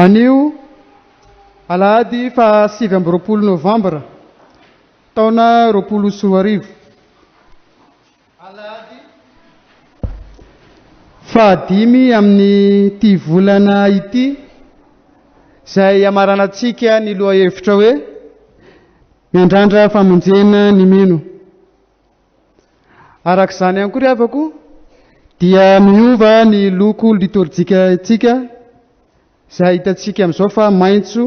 Anio alahady fa 7 Novambra taona 2021. Alahady fahadimy amin'ny ty volana ity izay amaranantsika ny loha hevitra hoe miandrandra famonjena ny mino. Arak'izany ihany koa ry havako dia miova ny loko liturjika tsika izay hitantsika amin'izao fa maitso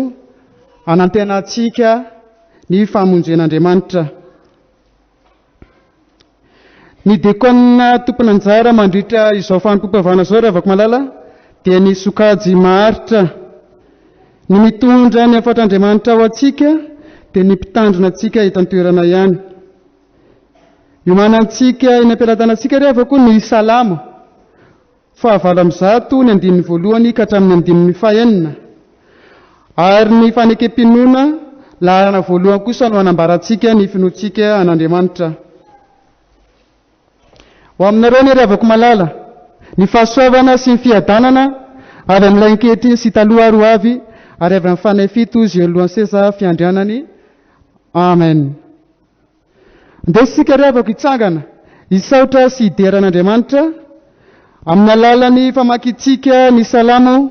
anantenantsika ny famonjen'Andriamanitra. Ny diakonina tompon'anjara mandritra izao fanompoam-pivavahana izao raha avako malala dia ny sokajy maharitra, ny mitondra ny hafatr'Andriamanitra ao antsika dia ny mpitandrina antsika eto an-toerana ihany. Iomanantsika eny am-pelatanantsika ry havako ny salamo 9:1 ka hatramin'ny 9:9, ary ny fanekem-pinoana laharana voalohany kosa no anambarantsika ny finoantsika an'Andriamanitra. Ho aminareo ny ry havako malala, ny fahasoavana sy ny fiadanana avy amin'ilay ankehitriny sy taloha ary ho avy, ary avy amin'ny fanahy fito izy eo alohan'ny seza fiandrianany. Amen. Indesitsika ry havako hitsangana hisaotra sy hideran'Andriamanitra amin'ny alalany famakitsika ny salamo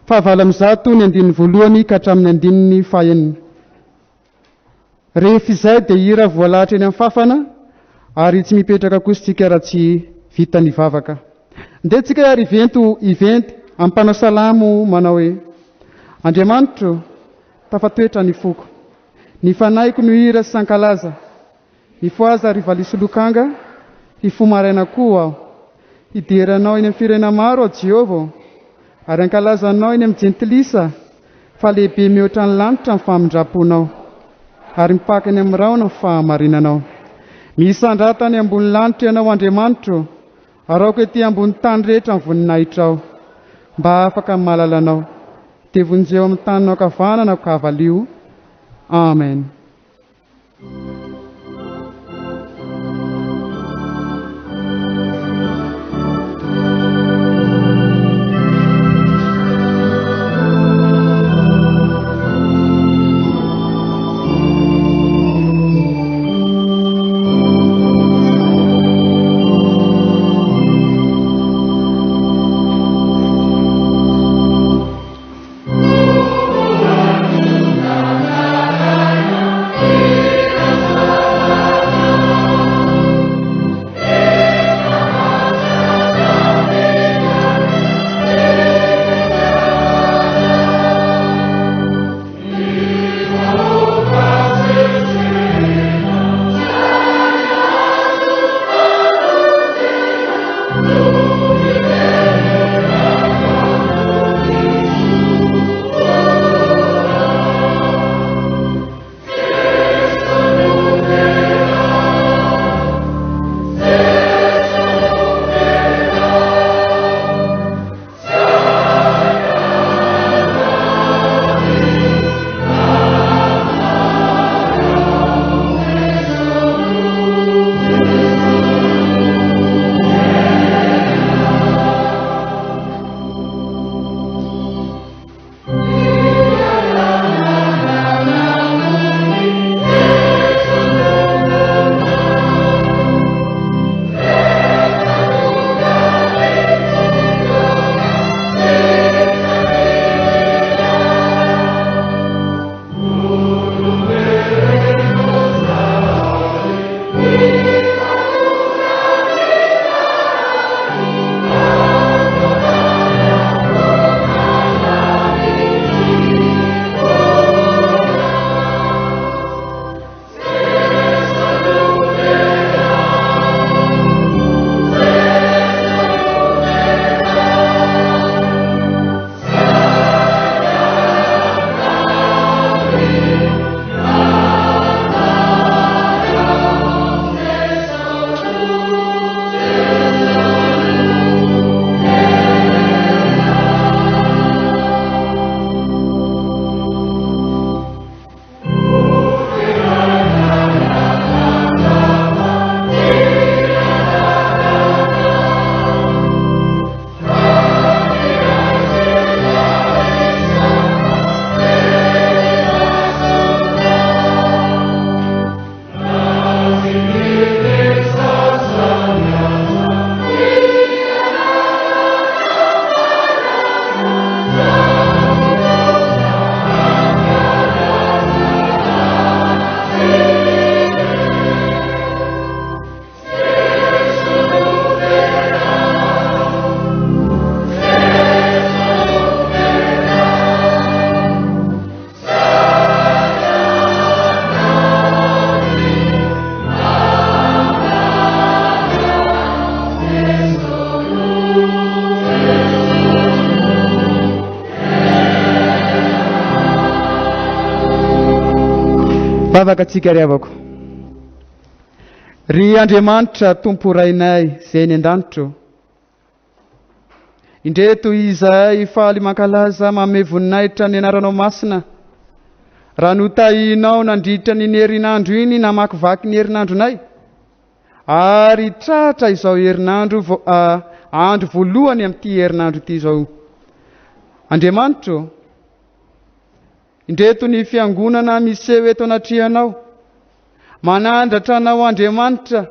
9:1 ka hatramin'ny 9:9. Rehefa izay dia hira voalahatra eny amin'ny fafana ary tsy mipetraka kosa raha tsy vita ny vavaka. Ndetsika ary iventy ampanao salamo manao hoe: Andriamanitro, tafatoetra ny foko, ny fanaiko no hira sy sankalaza, ny foaza ary valisolokanga, hifomaraina koa aho. Hideranao eny amin'ny firena maro aho Jehovah, ary ankalazanao eny amin'ny jentilisa, fa lehibe mihoatra ny lanitra ny famindraponao, ary mipaka eny amin'ny raona ny fahamarinanao. Misandratany ambony lanitra ianao Andriamanitro, araoko ety ambony tany rehetra ny voninahitra aho, mba afaka mahalalanao. Dia vonjeo amin'ny taninao ankavanana ka havalio. Amen. Vavaka atsika ry havako. Ry Andriamanitra tompo rainay izay eny an-danitro, indreto izahay faly mankalaza manome voninahitra ny anaranao masina. Raha notahinao nandritra ny herinandro iny namakivaky ny herinandronay, ary tratra izao herinandro andro voalohany amin'ity herinandro ity izao. Andriamanitra, indreto ny fiangonana miseho eto anatrihanao, manandratra anao Andriamanitra,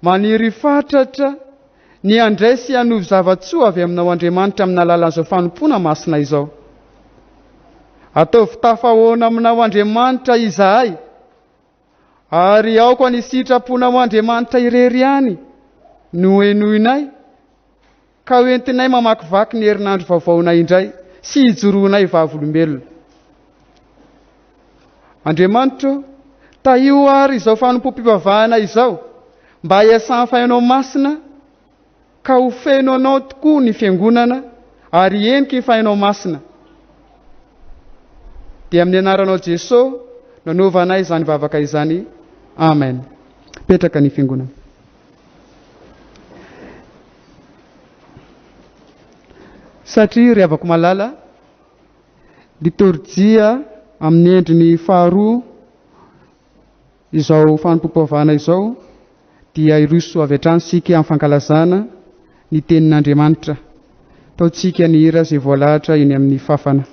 maniry fatratra ny andraisy hanovy zavatsoa avy aminao Andriamanitra amin'ny alalan'izao fanompona masina izao. Ataovy tafahoana aminao Andriamanitra izahay, ary aoko ny sitraponao Andriamanitra irery ihany no enoinay, ka hoentinay mamakivaky ny herinandro vaovaonay indray sy hijoroanay vavolombelona. Andriamanitra, tahio ary izao fanompo-pivavahana izao mba hiasan'ny fahainao masina, ka ho feno anao tokoa ny fiangonana ary eniky ny fahainao masina. Dia amin'ny anaranao Jesosy nanaovanay izany vavaka izany. Amen. Petraka ny fiangonana. Satria ry havako malala, liturjia amin'ny endriny faharoa izao fanompo-pivavahana izao dia iroso avy hatrany sika amin'ny fankalazana ny tenin'Andriamanitra. Taontsika ny hira izay voalahatra eny amin'ny fafana.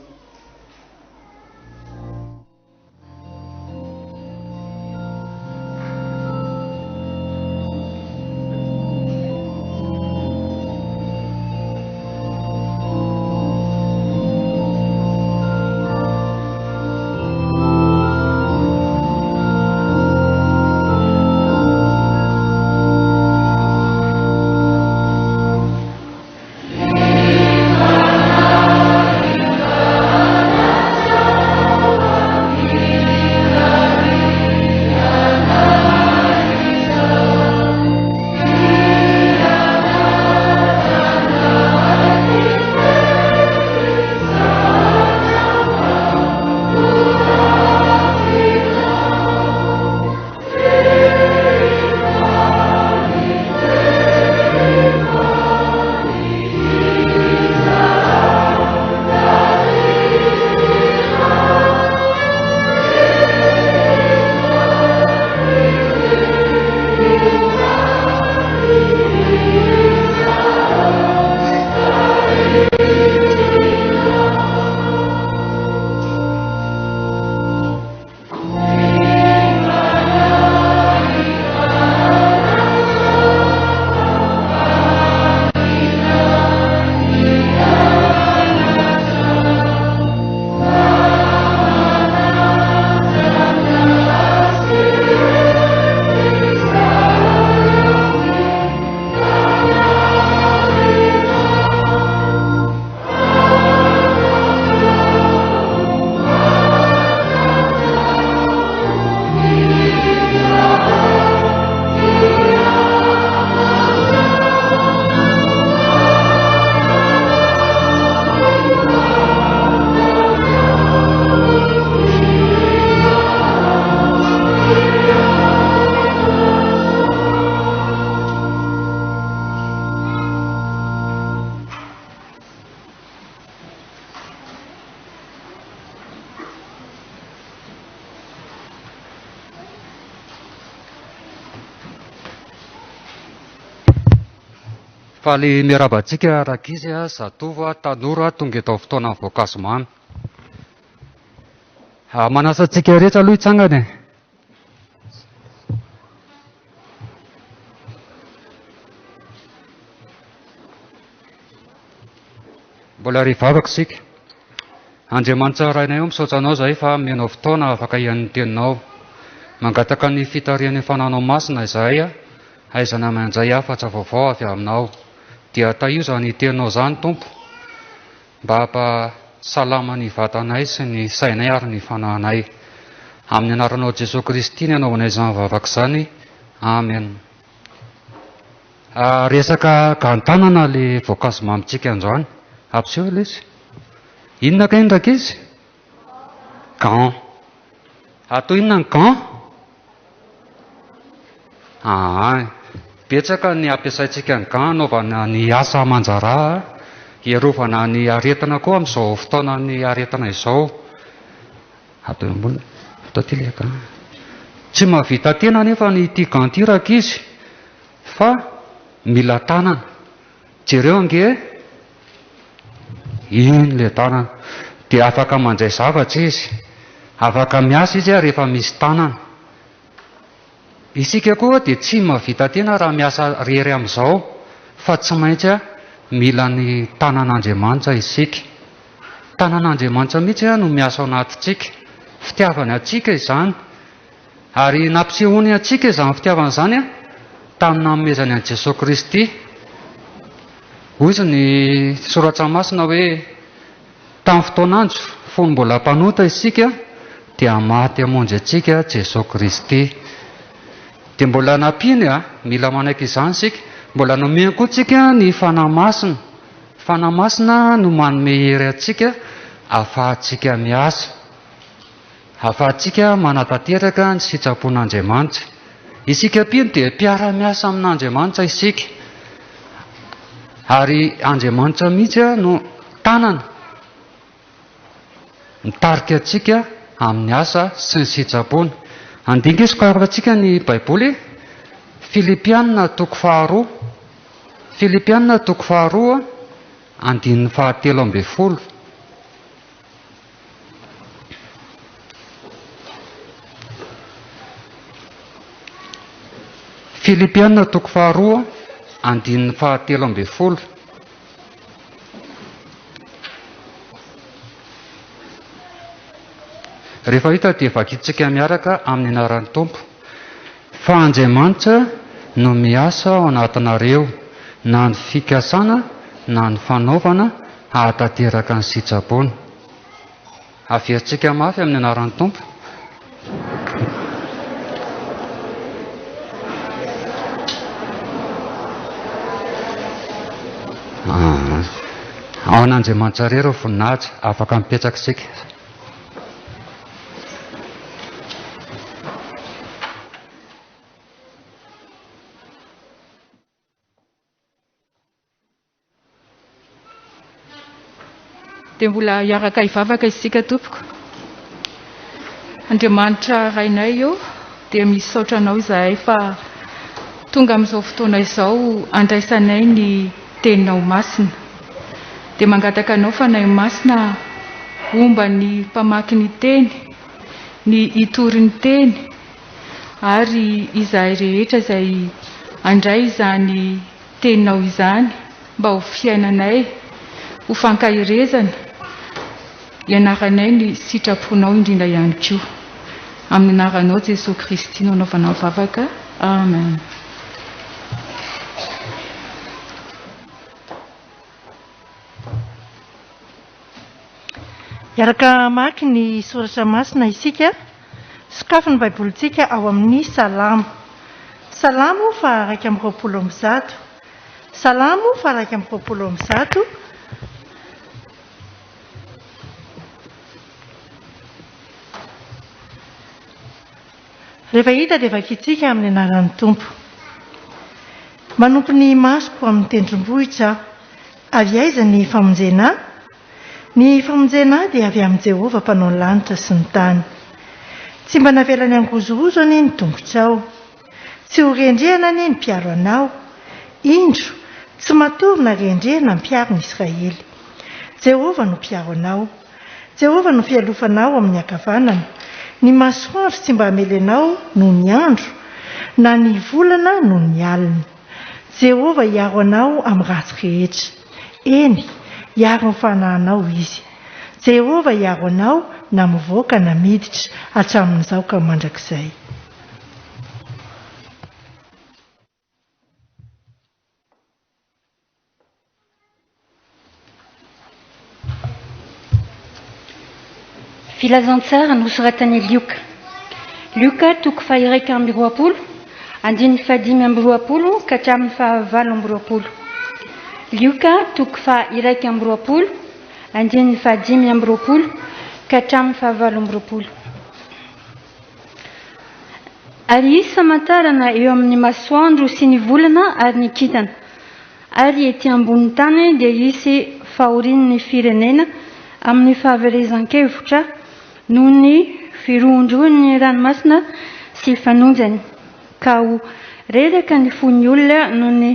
Faly miarabantsika rakizy zatova tanora tonga eto fotoana amin'ny voankazo mamy. Manasantsika rehetra aloha hitsangany. Mbola ry vavaka sika. Andriamanitra rainay eo misaotra anao izay fa menao fotoana afaka ihan'ny teninao. Mangataka ny fitarian'ny fananao masina izahay, aizana mandray afatra vaovao avy aminao. Dia tahio izany teninao izany Tompo, mba hampasalama ny vatanay sy ny sainay ary ny fanahinay. Amin'ny anaranao Jesosy Kristy ny anaovanay izany vavaka izany. Amen. Resaka gantanana le voankazo mamitsika androany. Ampiseho ilay izy. Inona ka indraka izy? Gan. Atao inona ny gant? Betsaka ny ampiasaintsika ny gant anaovana ny asa aman-jara, iarovana ny aretina koa amin'izao fotoana ny aretina izao. Atao ambony, atao ty le gant. Tsy mahavita tena nefa ny ity gant ity raka izy, fa mila tanana. Jereo ange, iny le tanana. Dia afaka mandray zavatra izy, afaka miasa izy rehefa misy tanana. Isika koa dia tsy mahavita tena raha miasa rery amin'izao, fa tsy maintsy mila ny tanan'Andriamanitra isika. Tanan'Andriamanitra mihitsy no miasa ao anatintsika, fitiavany atsika izany. Ary nampisehoany atsika izany fitiavana izany tamin'ny nanomezany an'i Jesosy Kristy. Hoy izy ny soratra masina hoe tamin'ny fotoan'andro fony mbola mpanota isika dia maty hamonjy atsika Jesosy Kristy. Dia mbola nampiny mila manaiky izany isika, mbola nomeny koa tsika ny fanahy masina. Fanahy masina no manome hery atsika ahafahantsika miasa, ahafahantsika manatanteraka ny sitrapon'Andriamanitra. Isika pino dia mpiara-miasa amin'Andriamanitra isika, ary Andriamanitra mihitsy no tanana mitarika atsika amin'ny asa sy ny sitrapony. Andinga sokafantsika ny Baiboly, Filipianina 2:2, Filipianina 2:2, andininy 17. Filipianina 2:2, andininy 17. Rehefa hita dia vakitsika miaraka amin'ny anaran'ny Tompo. Fa Andriamanitra no miasa ao anatinareo, na ny fikasana na ny fanaovana ahatanteraka ny sitrapony. Averintsika mafy amin'ny anaran'ny Tompo. Ao an'Andriamanitra rero voninahitra, afaka mipetraka isika. Dia mbola hiaraka hivavaka isika tompoko. Andriamanitra rainay io dia misaotra anao izahay fa tonga amin'izao fotoana izao andraisanay ny teninao masina. Dia mangataka anao fanahy masina omba ny mpamaky ny teny, ny hitory ny teny, ary izahay rehetra izay andray izany teninao izany mba ho fiainanay, ho fankahirezana, ianaranay ny sitraponao indrindra ihany koa. Amin'ny anaranao Jesosy Kristy no anaovana mivavaka. Amen. Iaraka maky ny soratra masina isika, sokafy ny baibolintsika ao amin'ny salamo. Salamo fa 120. Salamo fa 120. Rehefa hita dia vakitsika amin'ny anaran'ny Tompo. Manompo ny masoko amin'ny tendrombohitra, avy aiza ny famonjena? Ny famonjena dia avy amin'i Jehovah mpanao ny lanitra sy ny tany. Tsy mba navelany angozogozo anie ny tongotrao, tsy ho rendrehana anie ny mpiaro anao, indro tsy matory na rendrehana ny mpiaro ny Israely. Jehovah no mpiaro anao, Jehovah no fialofanao amin'ny ankavanana. Ny masoandro tsy mba hamelenao noho ny andro, na ny volana noho ny alina. Jehovah hiaro anao amin'ny ratsy rehetra. Eny, hiaro ny fanahinao izy. Jehovah hiaro anao na mivoaka na miditra hatramin'izao ka mandrakizay. Filazantsara nosoratan'i Luka. Luka 2:20, andininy 5:20 ka hatramin'ny 9:20. Luka 2:20, andininy 5:20 ka hatramin'ny 9:20. Ary samantarana eo amin'ny masoandro sy ny volana ary ny kintana. Ary ety ambony tany dia isy fahorin'ny firenena amin'ny fahaverezan-kevotra noho ny firondroan'ny ranomasina sy fanonjany. Ka ho reraka ny fon'ny olona noho ny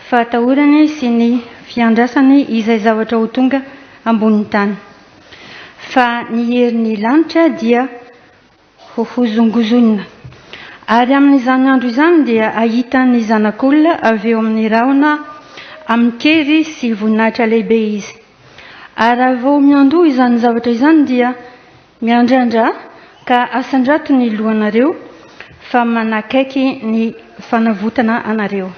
fahatahorany sy ny fiandrasany izay zavatra ho tonga ambony tany. Fa ny herin'ny lanitra dia hohozongozonina. Ary amin'izany andro izany dia ahitan'ny zanak'olona avy eo amin'ny rahona amin'ny kery sy voninahitra lehibe izy. Ary raha vao miandoha izany zavatra izany dia miandrandra ka asandrato ny lohanareo fa manakaiky ny fanavotana anareo.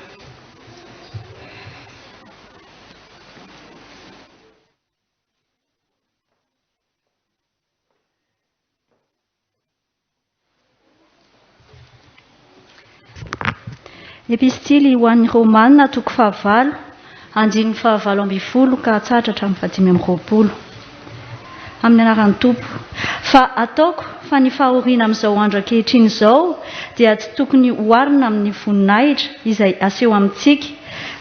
Epistily ho an'ny Romanina toko 5 andiny 7:20 ka hatsaratra hatramin'ny 7:20. Amin'ny anaran'ny Tompo. Fa ataoko fa ny fahoriana amin'izao andro ankehitriny izao dia tsy tokony hoarina amin'ny voninahitra izay aseho amintsika,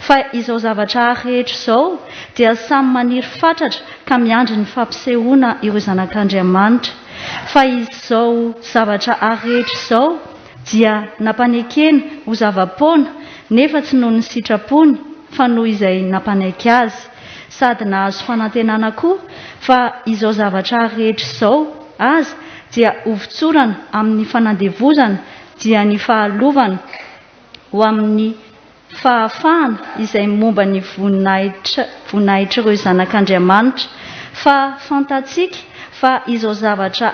fa izao zavatra rehetra izao dia samy maniry fatratra ka miandry ny fampisehoana ireo zanak'Andriamanitra. Fa izao zavatra rehetra izao dia nampanekena ho zava-poana nefa tsy noho ny sitrapony fa noho izay nampanaiky azy, sady nahazo fanantenana koa fa izao zavatra rehetra izao azy dia ovitsorana amin'ny fanandevozana dia ny fahalovana ho amin'ny fahafahana izay momba ny voninahitra ireo zanak'Andriamanitra. Fa fantatsika fa izao zavatra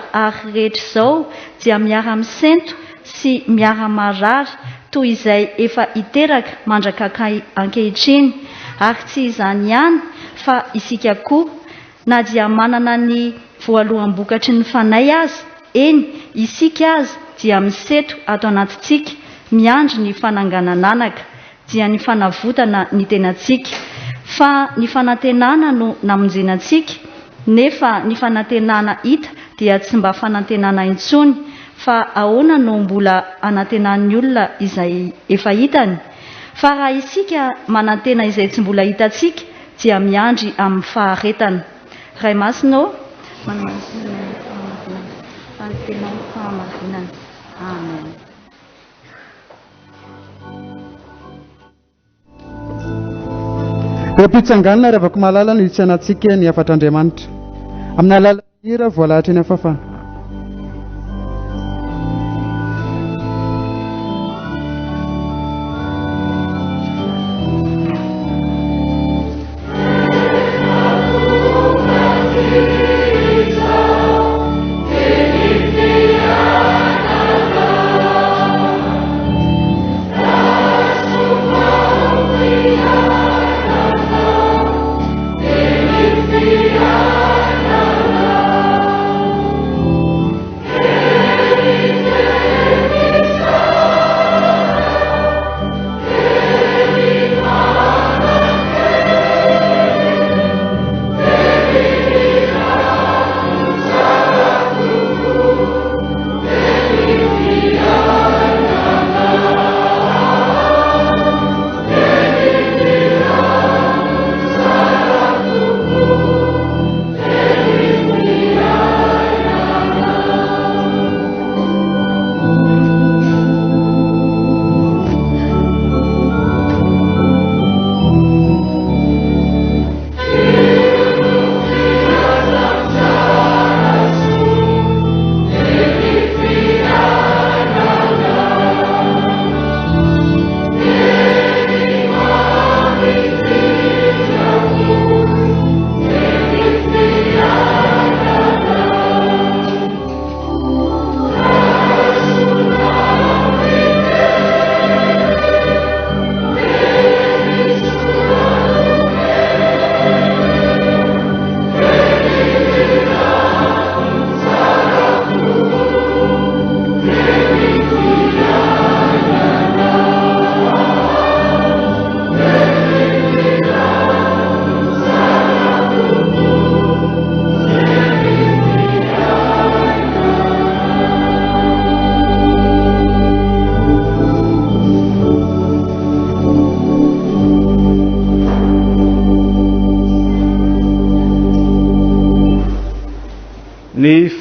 rehetra izao dia miara-misento sy miara-marary toy izay efa iteraka mandrakaka ankehitriny, ary tsy izany ihany fa isika koa na dia manana ny voaloham-bokatry ny fanay azy, eny isika azy dia miseto ato anatitsika miandry ny fananganananaka dia ny fanavotana ny tenantsika. Fa ny fanantenana no namonjenantsika, nefa ny fanantenana hita dia tsy mba fanantenana intsony, fa ahoana no mbola anantenan'ny olona izay efa hitany. Fa raha isika manantena izay tsy mbola hitantsika dia miandry amin'ny faharetana. Ray masino amen. Raha-pitsanganana ary avako mahalala ny hitsanantsika ny afatr'Andriamanitra amin'ny alalan'ny hira voalahatra eny amin'ny fafana.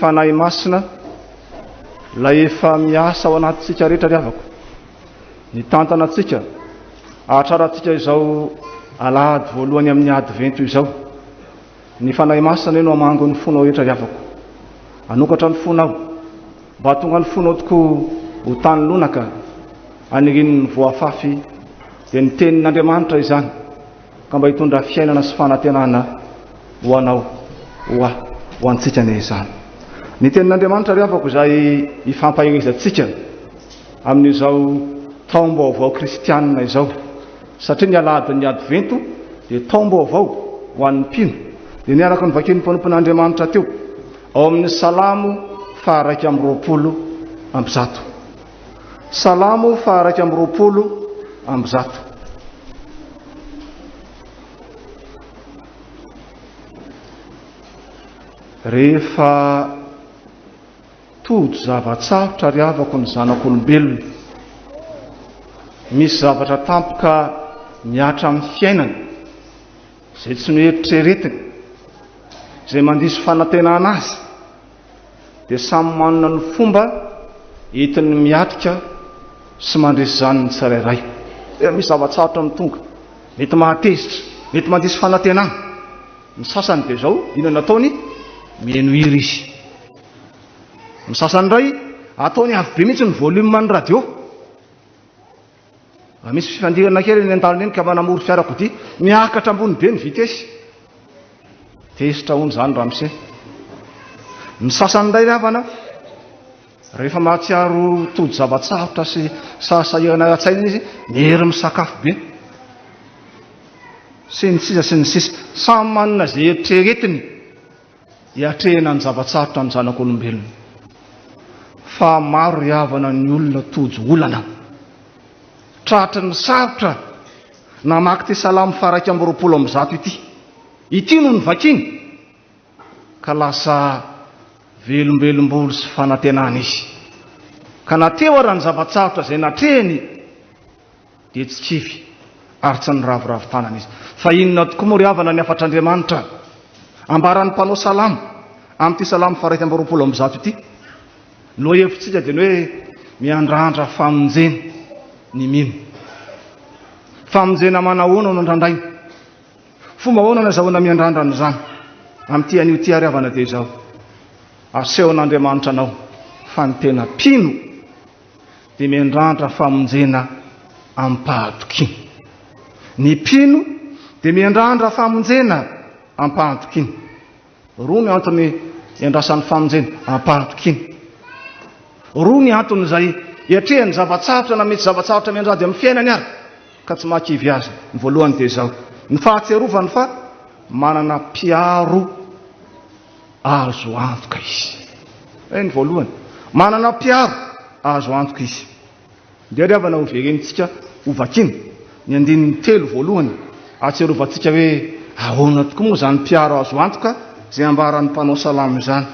fanahy masina lay efa miasa ao anatintsika rehetra ry havako, ny tantanatsika ahatrarantsika izao alahady voalohany amin'ny advento izao. Ny fanahy masina no amango ny fonao rehetra ry havako, anokatra ny fonao mba tonga ny fonao tokoa ho tany lonaka aniriny ny voafafy dia ny tenin'Andriamanitra izany ka mba hitondra fiainana sy fanantenana ho anao ho antsika ne izany. Ny tenin'Andriamanitra ry havako izay ifampahirizantsika amin'izao taom-baovao kristianina izao, satria ny alahadin'ny advento dia taom-baovao ho an'ny mpino. Dia niaraka ny vakin'ny mpanompon'Andriamanitra teo ao amin'ny Salamo 120. Salamo 120. Rehefa todo zavatsarotra ry havako ny zanak'olombelona, misy zavatra tampoka miatra amin'ny fiainana izay tsy noeritreretiny, izay mandiso fanantenana azy, dia samy manana ny fomba entiny miatrika sy mandresy izany ny tsirairay. Misy zavatsarotra mitonga, mety mahatezitra, mety mandiso fanantenana. Ny sasany dia izao, inona nataony? Mihaino hira izy. Ny sasany iray ataony avy be mihitsy ny volume ny radio. Misy fifandirana kely ny an-dalana eny ka manamory fiarakodia, miakatra ambony be ny vitesy. Tezitra hono izany ramose. Ny sasany indray ry havana, rehefa mahatsiaro todo zavatsarotra sy sahirana atsaina izy, mihery misakafo be. Sy ny sisa sy ny sisa, samy manana izay eritreretiny hiatrehana ny zavatsarotra ny zanak'olombelona. Fa maro ry havana ny olona tojo olana, tratry ny sarotra namaky ty Salamo 120 ity no ny vakiny, ka lasa velombelom-bolo sy fanantenana izy. Ka nateo ara ny zavatsarotra izay natrehany dia tsy kivy ary tsy ny ravoravo-tanana izy. Fa inona tokoa moa ry havana ny afatr'Andriamanitra ambaran'ny mpanao salamo amin'ity Salamo 120 ity? Lohahevitsika dia ny hoe miandrandra famonjena ny mino. Famonjena manahoana no andrandraina? Fomba ahoana nazahoana miandrandrana izany? Amin'ity anio ty ry havana dia izao: asehon'Andriamanitra anao fa ny tena mpino dia miandrandra famonjena ampahadokiana. Ny mpino dia miandrandra famonjena ampahadokiana. Roa ny antony iandrasan'ny famonjena ampahadokiana. Roa ny antony izay hiatrehany zavatsarotra na mety zavatsarotra miandrady amin'ny fiainany ary ka tsy mahakivy azy. Ny voalohany dia izao: ny fahatserovany fa manana mpiaro azo antoka izy. Ny voalohany, manana mpiaro azo antoka izy. Dia ry havana ho verentsika ho vakina ny 3 voalohany, atserovantsika hoe ahoana tokoa moa izany mpiaro azo antoka izay ambaran'ny mpanao salamo izany.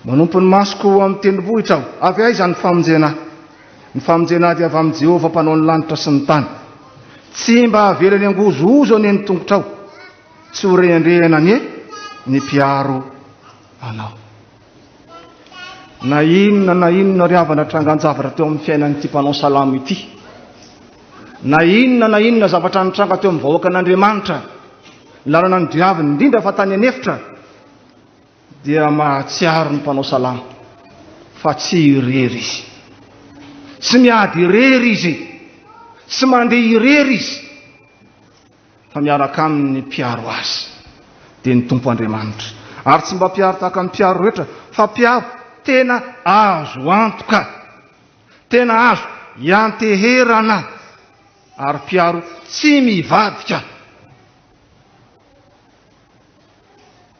Manompo ny masoko amin'ny tendrombohitra aho, avy aiza ny famonjena? Ny famonjena dia avy amin'ny Jehovah mpanao ny lanitra sy ny tany. Tsy mba havelany angozozo any ny tongotra aho, tsy ho rehandrehana ny mpiaro anao. Na inona ry havana trangan-javatra teo amin'ny fiainan'ity mpanao salamo ity, na inona zavatra nitranga teo amin'ny vahoaka an'Andriamanitra lalana ny diaviny, indrindra fa tany anefitra, dia mahatsiaro ny mpanao salamo fa tsy irery izy, tsy miady irery izy, tsy mandeha irery izy, fa miaraka amin'ny mpiaro azy dia ny tompo Andriamanitra. Ary tsy mba mpiaro tahaka ny mpiaro rehetra, fa mpiaro tena azo antoka, tena azo ianteherana, ary mpiaro tsy mivadika.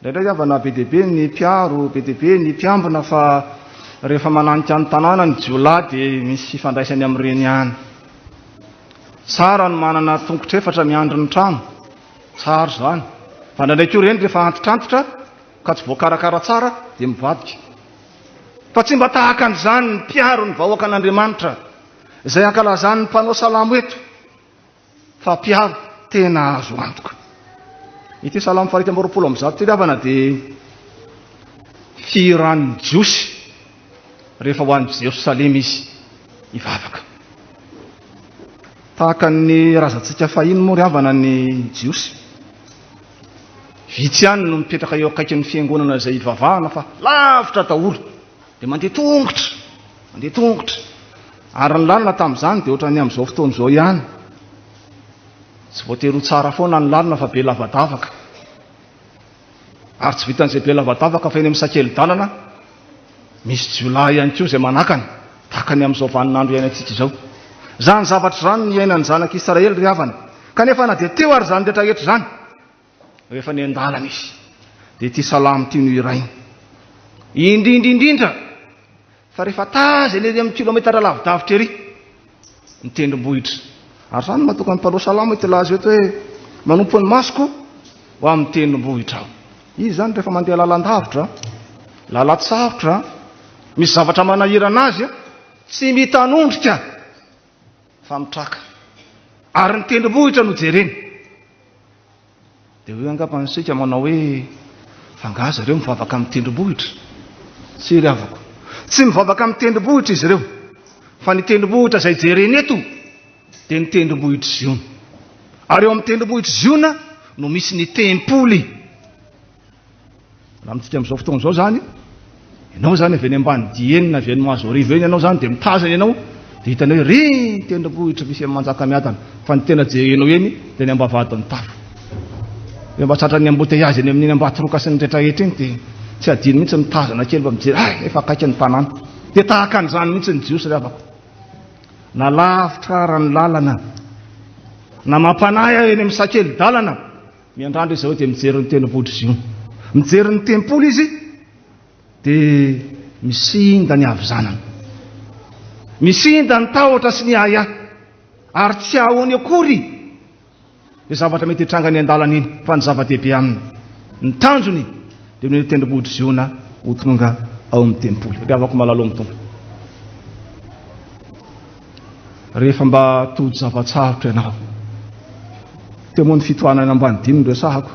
Indraindray havana be deaibe ny mpiaro, be deaibe ny mpiambina, fa rehefa mananika ny tanàna ny jiolahy dia misy fifandraisany amin'ireny ihany. Tsara ny manana tongotra efatra miandry ny trano, tsara izany. Fa ndraindray koa ireny rehefa antitrantotra ka tsy voakarakara tsara dia mivadika. Fa tsy mba tahaka an'izany ny mpiaro ny vahoaka an'Andriamanitra izay ankalazany ny mpanao salamo eto, fa mpiaro tena azo antoka. Ity Salamo 120 ity ry havana dia firan'ny jiosy rehefa ho an'ny Jerosalema izy hivavaka. Tahaka ny razantsika fahiny moa ry havana ny jiosy. Vitsy ihany no mipetraka eo akaikin'ny fiangonana izay hivavahana fa lavitra daholo dia mandeha tongotra. Ary ny lalina tamin'izany dia ohatran'ny amin'izao fotoan'izao ihany. Tsy voatery ho tsara foana ny lalina fa be lavadavaka. Ary tsy vitan'izay be lavadavaka fa eny amin'ny sakely-dalana misy jiolahy ihany koa izay manakany tahaka ny amin'izao vaninandro iainantsika izao. Zany zavatra zany ny iainan'ny zanak'Israely ry havana. Kanefa na dia teo ary zany rehetrarehetra zany, rehefa ny an-dalana izy dia ity salamo ity no irainy. Indrindra fa rehefa taza eny amin'ny kilometatra lavidavitra ery ny tendrombohitra. Ary zany matoka ny mpalao salamo ity laza eto hoe manompo ny masoko ho amin'ny tendrombohitra aho. Izy zany rehefa mandeha lalan-davitra, lalan-tsavitra, misy zavatra manahirana azy, tsy mitanondrika fa mitraka. Ary ny tendrombohitra no jereny. Dia hoe angamba-sika manao hoe fangaza ireo mivavaka amin'ny tendrombohitra. Tsy ry havako. Tsy mivavaka amin'ny tendrombohitra izy ireo. Fa ny tendrombohitra izay jereny eto dia ny tendrombohitra Ziona. Ary eo amin'ny tendrombohitra Ziona no misy ny tempoly. Raha amintsika amin'izao fotoan'izao zany, ianao zany avy eny ambany dienina avy eny mahazo arivo eny ianao zany dia mitazana ianao dia hitanao hoe ry ny tendrombohitra misy amin'ny Manjakamiadana. Fa ny tena jerenao eny dia ny Ambavahadimitafo. Rehefa mba tratra ny embouteillage eny amin'ny Ambatoroka sy ny rehetrarehetra eny dia tsy adino mihitsy mitazana kely mba mijery efa akaiky ny tanàna. Dia tahaka an'izany mihitsy ny jiosy ry havako. Na lavitra ara ny lalana, na mampanahy eny amin'ny sakely-dalana, miandrandro izy zao dia mijery ny tendrombohitra Ziona. Mijery ny tempoly izy dia misinda ny avy zanany, misinda ny tahotra sy ny aya, ary tsy ahony akory ny zavatra mety hitranga ny an-dalana iny fa ny zava-dehibe aminy. Ny tanjony dia ny tendrombohitra Ziona ho tonga ao amin'ny tempoly. Ry havako malalo amin'ny tompo. Rehefa mba tody zava-tsarotra ianao, teo moa ny fitohanana ambany dimy no resahako.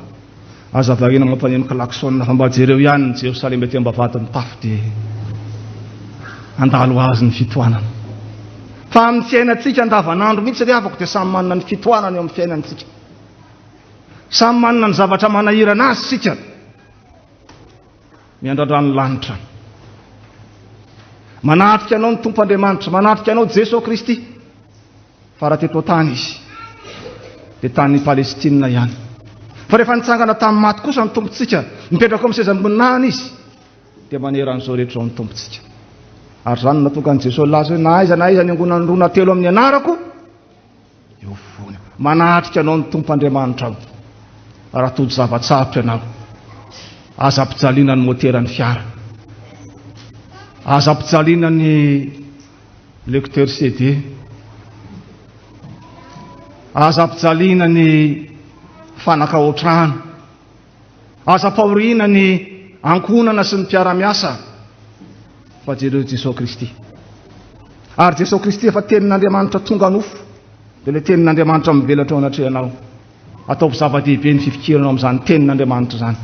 Aza variana mampaneno klaksona fa mba jereo ihany ny Jerosalema ety Ambavahadimitafo dia andalo azy ny fitohanana. Fa amin'ny fiainantsika andavanandro mihitsy ry havako dia samy manana ny fitohanana eo amin'ny fiainantsika. Samy manana ny zavatra manahirana azy sika. Miandrandran'ny lanitra, manatrika anao ny Tompo Andriamanitra, manatrika anao Jesosy Kristy. Fa raha teto tany izy dia tany Palestina ihany. Fa rehefa nitsangana tamin'ny maty kosa ny tompontsika, mipetraka amin'ny sezam-boninahiny izy, dia maneran'izao rehetra ao ny tompontsika. Ary zany natonga an' Jesosy laza hoe na aiza ny angonana roa na telo amin'ny anarako, eo foana. Manatrika anao ny Tompo Andriamanitra ao. Raha tody zava-tsarotra ianao, aza ampijaliana ny moteran'ny fiara, aza ampijaliana ny lecteur CD, aza ampijaliana ny fanaka otrano, aza ampahoriana ny ankonana sy ny mpiara-miasa, fa jereo Jesosy Kristy. Ary Jesosy Kristy efa tenin'Andriamanitra tonga nofo, dia ilay tenin'Andriamanitra mivelatra ao anatrehanao. Ataovy zava-dehibe ny fifikiranao amin'izany tenin'Andriamanitra zany.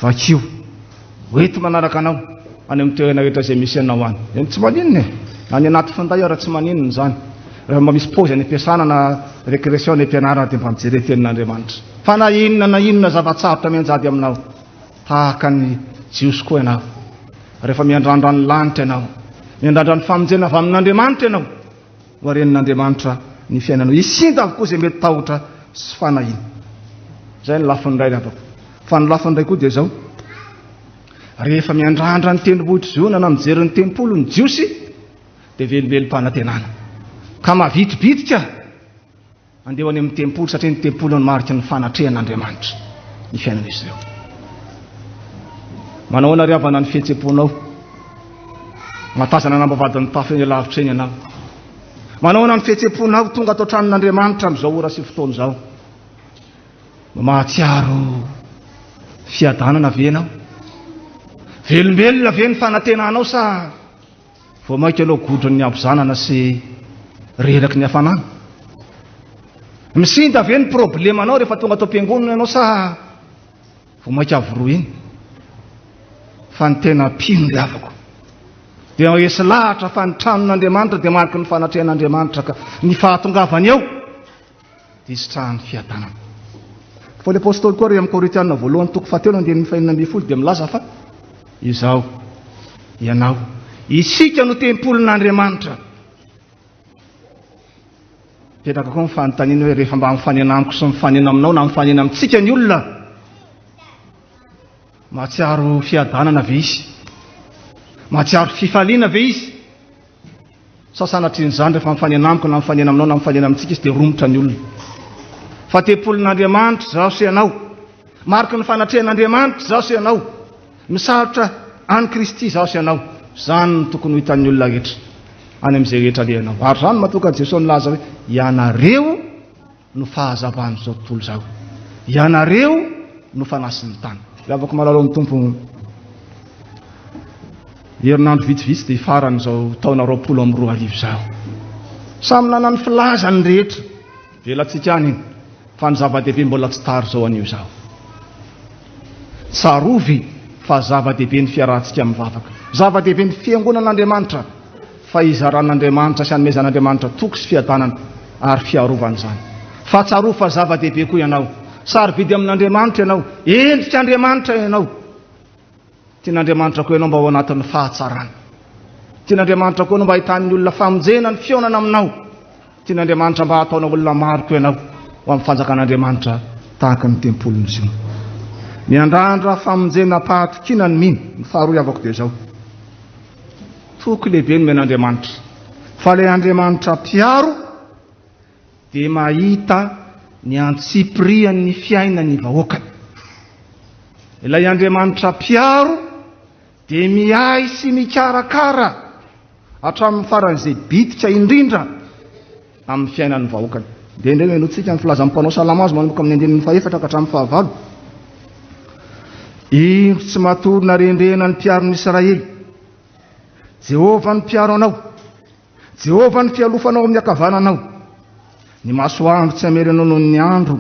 Vakio hoety manaraka anao any amin'ny toerana rehetra izay misy anao any. Eny tsy maninona na ny anaty finday ara tsy maninona zany. Rehefa mba misy paozy any ampiasana na récréation any ampianarana dia mba mijery tenin'Andriamanitra. Fa na inona zava-tsarotra mianjady aminao, tahaka ny jiosy koa ianao. Rehefa miandrandra ny lanitra ianao, miandrandra ny famonjena avy amin'Andriamanitra ianao, ho arenin'Andriamanitra ny fiainanao. Isinda avokoa izay mety tahotra sy fanahina. Zay ny lafiny iray havako. Fa ny lafiny iray koa dia zao, rehefa miandrandra ny tendrombohitra Ziona na mijery ny tempoly ny jiosy, dia velively-panantenana. Ka mavitibitika andeha any amin'ny tempoly satria ny tempoly no marika ny fanatrehan'Andriamanitra ny fiainan'izy ireo. Manao na ry havana ny fihetseponao, matazana an'Ambavahadimitafo eny lavitra eny ianao. Manao na ny fihetseponao tonga atao tranon'Andriamanitra amin'izao ora sy fotoana izao. Mahatsiaro fiadanana ve ianao? Velombelona ve ny fanantenanao sa vao maika anao godron'ny abozanana sy reraky ny hafanana? Misinda ve ny problemanao rehefa tonga atao am-piangonana ianao sa vao maika avoroa iny? fa ny tena pino ry havako dia esy lahatra fa ny tranon'Andriamanitra dia mariky ny fanatrehan'Andriamanitra ka ny fahatongavany eo dia isitrahan'ny fiadanana. Fa le apôstôly koa ry amin'ny Korinthiana voalohany toko 7:9 dia milaza fa izao ianao isika no tempolin'Andriamanitra. Petraka koa mifanontaniana hoe rehefa mba mifanena amiko sy mifanena aminao na mifanena amintsika ny olona mahatsiaro fiadanana ve izy? Mahatsiaro fifaliana ve izy? Sa sanatrian'izany rehefa mifanena amiko na mifanena aminao na mifanena amintsika izy dia romotra ny olona. Fa tempolin'Andriamanitra zaho sy ianao, mariky ny fanatrehan'Andriamanitra zaho sy ianao, misarotra any Kristy zaho sy ianao. Zany no tokony ho hitan'ny olona rehetra any amin'izay rehetra lehanao. Ary zany matoka Jesosy nilaza hoe ianareo no fahazavan'izao tontolo izao, ianareo no fanasin'ny tany. Afaka malalao amin'ny tompo herinandro vitsivitsy dia faran'izao taona 2012 izao. Samy nanany filazany rehetra velantsika any iny fa ny zava-dehibe mbola tsy tary izao anio izao. Tsarovy fa zava-dehibe ny fiarahantsika mivavaka, zava-dehibe ny fiangonan'Andriamanitra fa izaran'Andriamanitra sy hanomezan'Andriamanitra toko sy fiadanana ary fiarovan'izany. Fa tsarova fa zava-dehibe koa ianao, sarobidy amin'Andriamanitra ianao, endrik'Andriamanitra ianao. Tian'Andriamanitra koa ianao mba ao anatin'ny fahatsarana. Tian'Andriamanitra koa ianao mba ahitan'ny olona famonjena ny fionana aminao. Tian'Andriamanitra mba hataona olona maro koa ianao ho amin'ny fanjakan'Andriamanitra tahaka ny tempoliny izy io. Ny andrandra famonjena pahatokina ny mino ny faharoa avako dia izao. Toko lehibe no men'Andriamanitra fa ilay Andriamanitra piaro dia mahita ny antsipirian'ny fiainany vahoakany. Ilay Andriamanitra piaro dia miay sy mikarakara hatramin'ny faran'izay bitika indrindra amin'ny fiainan'ny vahoakany. Dia indray menotsika ny filazan'ny mpanao salama azy manomboka amin'ny 4 ka hatramin'ny 5. Indro tsy matorina rendrena ny piaron'ny Israely. Jehova ny piaro anao, Jehova ny fialofanao amin'ny akavananao. Ny masoandro tsy hameranao noho ny andro,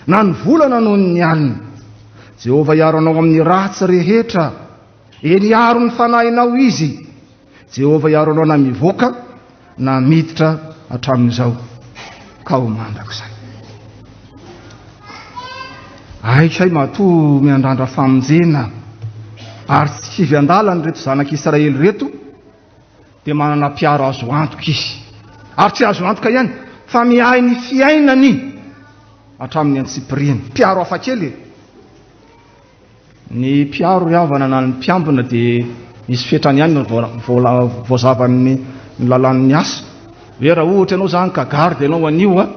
na ny volana noho ny alina. Jehova iaro anao amin'ny ratsy rehetra, eny iaro ny fanahinao izy. Jehova iaro anao na mivoaka na miditra hatramin'izao ka ho mandrakizay. Aisay matoa miandrandra famonjena ary tsy hiviandalany reto zanak'Israely reto dia manana piaro azo antoka izy. Ary tsy azo antoka ihany fa miay ny fiainany hatramin'ny antsipiriany. Piaro hafakely. Ny piaro riavana na ny mpiambina dia misy fetrany ihany voazavan'ny lalan'ny asa. Hoe raha ohatra ianao zany ka garde ianao anio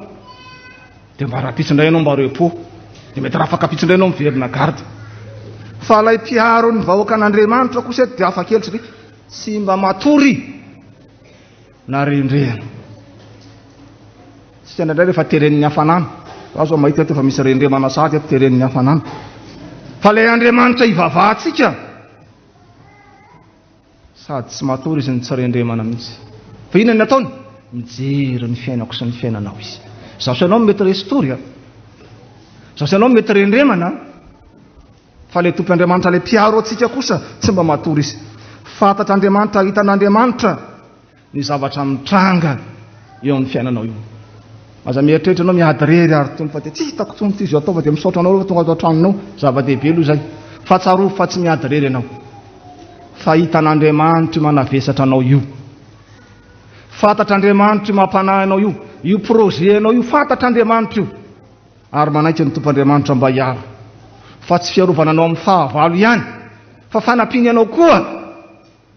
dia mba rapitsindray ianao mba repos, dia mety raha afaka apitsindray ianao miverina garde. Fa ilay piaro ny vahoakan'Andriamanitra kosa dia hafakely satria tsy mba matory na rendrehana. Tsy tena indray rehefa teren'ny hafanana. Azo mahita eto fa misy rendremana sady eto teren'ny hafanana. Fa ilay Andriamanitra ivavahantsika sady tsy matory izy ny tsy rendremana mihitsy. Fa inona ny ataony? Mijery ny fiainako sy ny fiainanao izy. Zaho sy ianao mety restory, zaho sy ianao mety rendremana, fa ilay tompon'Andriamanitra ilay piaro atsika kosa tsy mba matory izy. Fantatr'Andriamanitra, hitan'Andriamanitra ny zavatra mitranga eo amin'ny fiainanao io. Aza mieritreritra ianao miady rery ary tompo fa dia tsy hitako tompo ty izy atao fa dia misaotra anao rehefa tonga ato an-tranonao. Zava-dehibe aloha izay. Fa tsarovy fa tsy miady rery ianao. Fa hitan'Andriamanitra manavesatra anao io. Fantatr'Andriamanitra mampanahy anao io. Io projet anao io fantatr'Andriamanitra io. Ary manaiky ny tompon'Andriamanitra mba hiaro. Fa tsy fiarovana anao amin'ny fahavalo ihany, fa fanampiny anao koa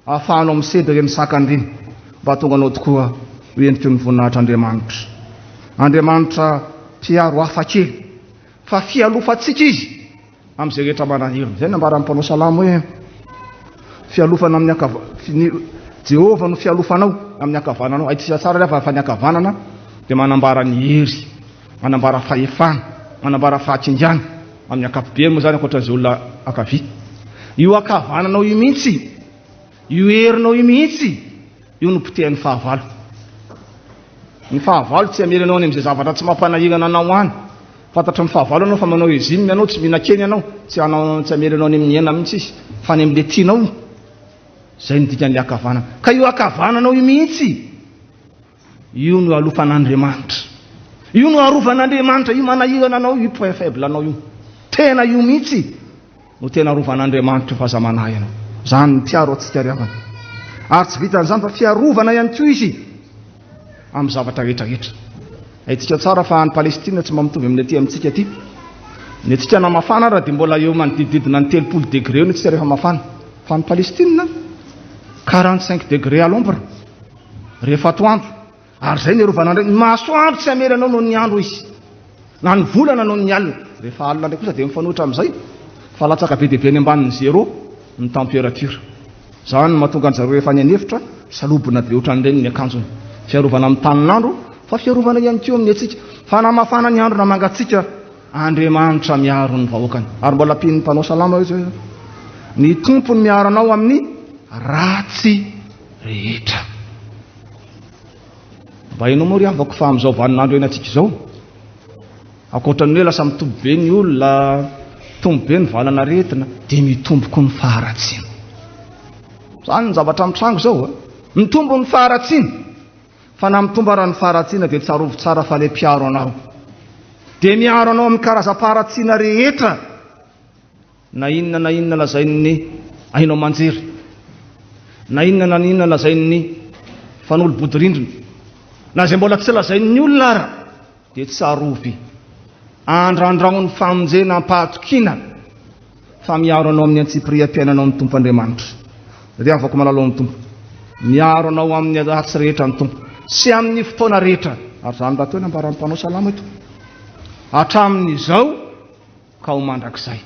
ahafahanao misedy ireny sakany ireny mba tonga anao tokoa ho endriky ny voninahitr'Andriamanitra. Andriamanitra piaro hafakely fa fialofantsika izy amin'izay rehetra manahirana. Izay nambaran'ny mpanao salama hoe fialofana amin'ny Jehova no fialofanao amin'ny akavananao. Aitsika tsara rehefa fa ny akavanana dia manambara ny hery, manambara fahefana, manambara fahatsinjana amin'ny akapobe moa zany ankoatran'izay olona akavia. Io akavananao io mihitsy, io herinao io mihitsy, io no potehan'ny fahavalo. Ny fahavalo tsy hameranao any amin'izay zavatra tsy mampanahirana anao any, fantatra mifahavalo anao fa manao izimy anao tsy mihina-keny anao tsy amely anao any amin'ny hena mihitsy izy fa ny amin'le tianao zay ny dikan'le akavanana ka io akavananao io mihitsy io no alofan'Andriamanitra io no arovan'Andriamanitra io manahirana anao io faible anao io tena io mihitsy no tena arovan'Andriamanitra fa zamanahy anao zany ny tiaro atsika riavana ary tsy vitan'izany fa fiarovana ihany koa izy amin'ny zavatra rehetrarehetra haitsika tsara fa ny Palestina tsy mamitovy amin'ny aty amintsika aty ny atsika na mafana raha dia mbola eo manodidididina ny 30 degré eo ny atsika rehefa mafana fa ny Palestina 45 degré à l'ombre rehefa atoandro ary zay ny arovana ny masoandro tsy amely anao noho ny andro izy na ny volana noho ny alina rehefa alina ndray kosa dia mifanohitra amin'izay fa latsaka be dia be any ambanin'ny 0 ny température zany mahatonga ny zareo rehefa any anefitra salobona be ohatran'ireny ny akanjony fiarovana amin'ny tanin'andro fa fiarovana ihany koa amin'ny atsika fa na mafana ny andro na mangatsika Andriamanitra miaro ny vahoakany ary mbola pin'ny mpanao salama hoe ny tompony miaro anao amin'ny ratsy rehetra mba hainao moa ry avako fa amin'izao vanin'andro eny atsika izao akoatran'ny hoe lasa mitombo be ny olona tombo be ny valana rehetina dia mitomboko ny faharatsiana zany ny zavatra mitrango zao mitombo ny faharatsiana fa na mitomba raha ny faharatsiana dia tsarovo tsara fa le mpiaro anao dia miaro anao amin'ny karazam-paharatsiana rehetra na inona lazain'ny ainao manjery na inona lazain'ny fanolo-bodorindrina na zay mbola tsy lazain'ny olona ara dia tsarovy andrandragno ny famonjena ampahatokiana fa miaro anao amin'ny antsipiriam-piainanao amin'ny tompo Andriamanitra dia afaka malalo amin'ny tompo miaro anao amin'ny ratsy rehetra ny tompo sy amin'ny fotoana rehetra ary zany raha toena ambaran'ny mpanao salama ito hatramin'izao ka ho mandrakizay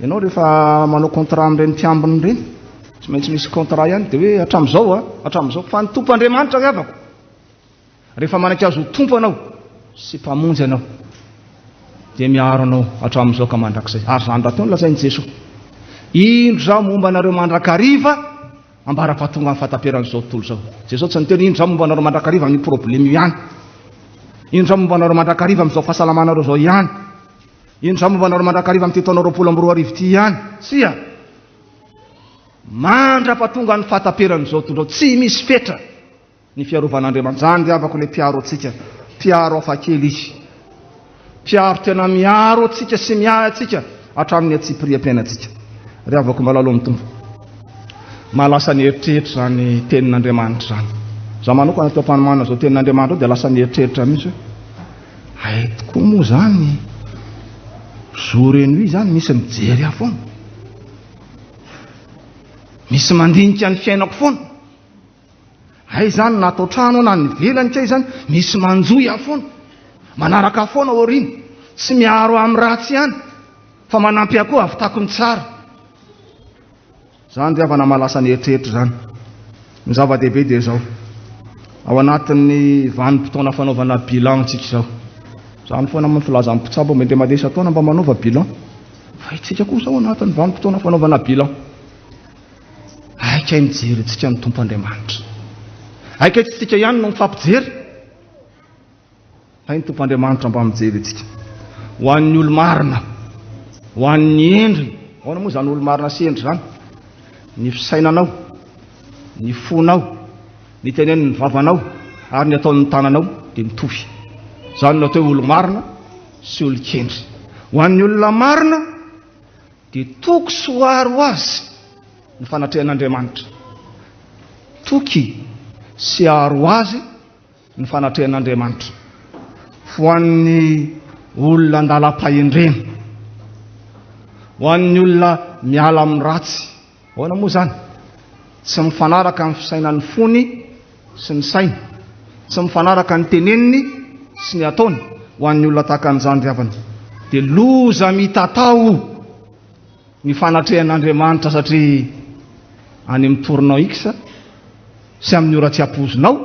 ianao rehefa manao contrat amin'ireny mpiambiny ireny tsy maintsy misy contrat ihany dia hoe hatramin'izao fa ny tompo Andriamanitra riavako rehefa manan-kazo ho tompo anao sy mpamonjy anao dia miaro anao hatramin'izao ka mandrakizay ary zany raha teo ny lazain'i Jesosy indro zao momba anareo mandrakariva ambara-pahatonga amin'ny fahataperan'izao tontolo zao Jesosy tsy niteny indro zao momba anareo mandrakariva amin'ny problème io ihany indro zao momba anareo mandrakariva amin'izao fahasalamanareo zao ihany indro zao momba anareo mandrakariva amin'ny tetaona 20 ty ihany sia mandra-pahatonga ny fahataperan'izao tontolo tsy misy fetra ny fiarovan'Andriamanitra zany dia avako le mpiaro atsika mpiaro hafakely izy mpiaro tena miaro atsika sy miahy atsika hatramin'ny atsipiriam-piainantsika ry avako malalo amin'ny tompo malasa ny eritreritra zany tenin'Andriamanitra zany za manokana teo ampanomanana zao tenin'Andriamanitra dia lasa ny eritreritra mihitsy hoe ay tokoa moa zany zoreny io zany misy mijery aho foana misy mandinika ny fiainako foana ay zany natao trano na nivelany kay zany misy manjoy aho foana manaraka foana oriny tsy miaro amin'ny ratsy ihany fa manampy aho koa avitako ny tsara zany dia avana malasa ny eritreritra zany ny zava-dehibe dia zao ao anatin'ny vanim-potoana fanaovana bilan tsika izao zany foana amin'ny filaza amin'ny mpitsabo mendre madesa taona mba manaova bilan fa itsika koa zao anatin'ny vanim-potoana fanaovana bilan aika mijery tsika ny tompo Andriamanitra aika tsika ihany no mifampijery ay ny tompo Andriamanitra mba mijery itsika ho an'ny olo marina ho an'ny endry ahoana moa zany olo marina sy endry zany ny fisainanao ny fonao ny tenen'ny vavanao ary ny ataon'ny tananao dia mitovy zany no atao olo marina sy olo kendry ho an'ny olona marina dia toky soary ho azy ny fanatrehan'Andriamanitra toky sy aro ho azy ny fanatrehan'Andriamanitra ho an'ny olona andalam-pahendrena ho an'ny olona miala amin'ny ratsy ahoana moa zany tsy mifanaraka amin'ny fisainan'ny fony sy ny sainy tsy mifanaraka ny teneniny sy ny ataony ho an'ny olona tahaka an'izany riavana dia loza mitatao ny fanatrehan'Andriamanitra satria any mitorinao ikisa sy amin'ny ora-tsy-apozinao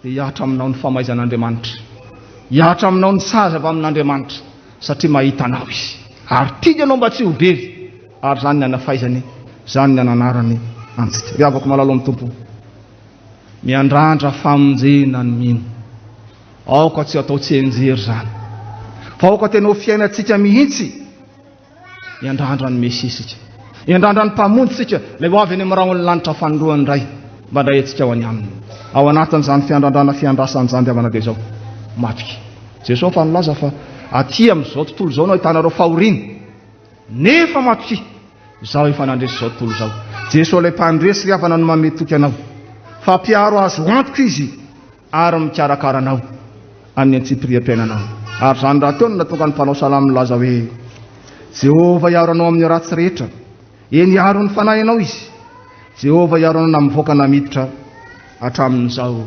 dia hiatra aminao ny famaizan'Andriamanitra hiatra aminao ny sazava amin'Andriamanitra satria mahitanao izy ary tianao mba tsy ho very ary zany ny anafaizany zany ny ananarany antsika ry avako malalo amin'ny tompo miandrandra famonjena ny mino aoka tsy atao tsy enjery zany vahoaka tena fiainantsika mihitsy iandrandra ny mesisika iandrandra ny mpamonjysika lay ho avy any amin'raha ny lanitra fanoroany ray mba ndray antsika ho any aminy ao anatin'izany fiandrandrana fiandrasan'izany dia manade zao matoky Jesosy fa nilaza fa aty amin'izao tontolo zao no ahitanareo fahoriana nefa matoky zao efa nandresy zao tontolo zao Jesosy lay mpandresy ry avana no mametoky anao fa mpiaro azo antoka izy ary mikarakara anao amin'ny antsipiriam-piainanao ary zany raha teo no natonga ny mpanao salamy milaza hoe Jehova iaro anao amin'ny ratsy rehetra eny iaro ny fanahinao izy Jehova iaro anao na mivoaka namiditra hatramin'izao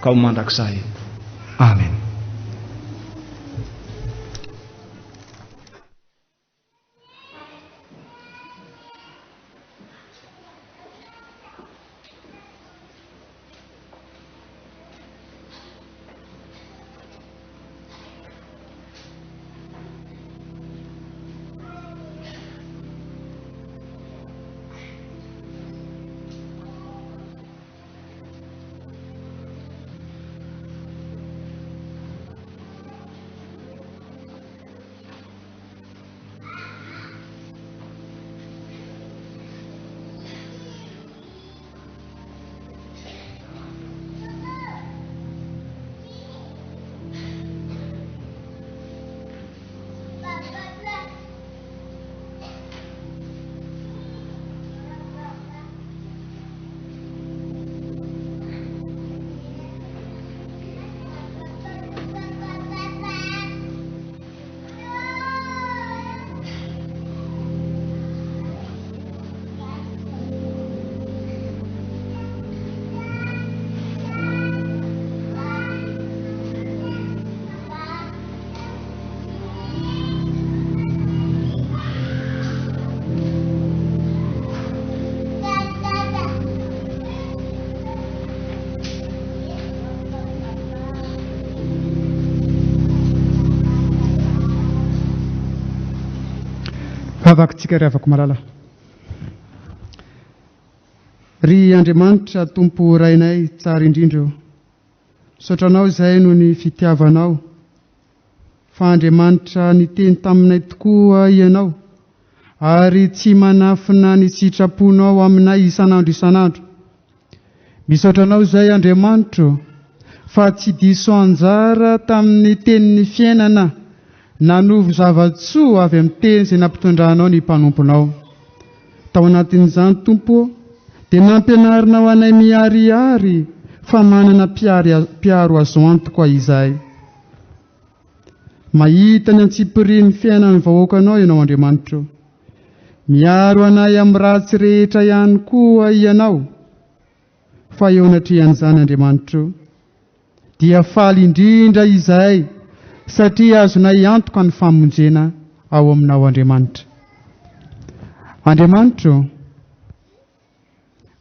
ka ho mandrakizay amen. Vavakintsika ry avako malala. Ry Andriamanitra tompo rainay tsara indrindra. Sotranao izay no ny fitiavanao. Fa Andriamanitra niteny taminay tokoa ianao. Ary tsy manafina ny sitraponao aminay isanandro isanandro. Misotranao izay Andriamanitra fa tsy diso anjara tamin'ny tenin'ny fiainana. Nanovo zavatsoa avy amin'ny teny izay nampitondranao ny mpanomponao. Tao anatin'izany tompo dia nampianarinao anay miariary fa manana mpiaro azo antoka izahay. Mahita ny antsipirian'ny fiainan'ny vahoakanao ianao Andriamanitra. Miaro anay amin'ny ratsy rehetra ihany koa ianao. Fa eo anatrehan'izany Andriamanitra dia faly indrindra izahay satria azonay antoka ny famonjena ao aminao Andriamanitra. Andriamanitra,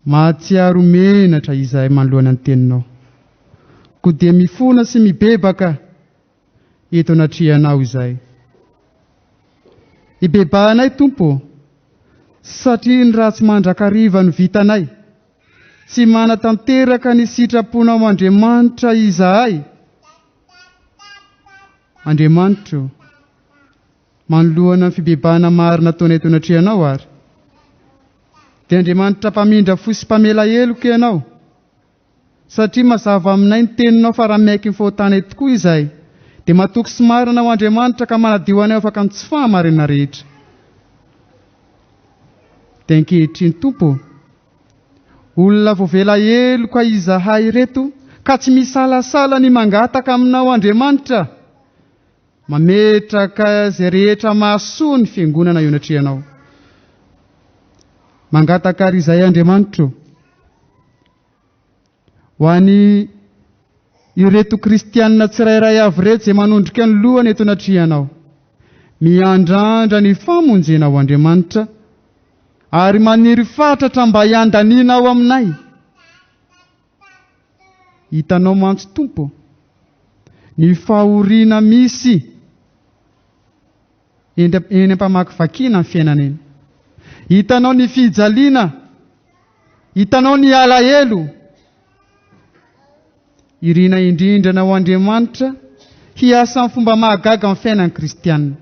mahatsiaro menatra izahay manoloana ny teninao. Ko dia mifona sy mibebaka eto anatrehanao izahay. Ibebahanay tompo satria ny ratsy mandrakariva no vitanay. Tsy manatanteraka ny sitraponao Andriamanitra izahay. Andriamanitra, manoloana ny fibebahana marina ataonay eto anatrehanao ary. Dia Andriamanitra mpamindra fo sy mpamela heloka ianao. Satria mazava aminay ny teninao fa raha maiky ny fahotanay tokoa izahay. Dia matoky sy marina anao Andriamanitra ka manadio anay afaka ny tsy fahamarina rehetra. Dia ankehitriny tompo, olona voavela heloka izahay reto ka tsy misalasala ny mangataka aminao Andriamanitra. Mametraka izay rehetra mahasoa ny fiangonana eo anatrehanao. Mangataka ary izahay Andriamanitra ho any ireto kristianina tsirairay avy reto izay manondrika ny lohany eto anatrehanao. Miandrandra ny famonjenao Andriamanitra ary maniry fatratra mba hiandaninao aminay. Hitanao mantsy tompo ny fahoriana misy eny ampamakivakiana ny fiainana eny. Hitanao ny fijaliana, hitanao ny alahelo. Irina indrindra anao Andriamanitra hiasa amin'ny fomba mahagaga amin'ny fiainan'ny kristianina.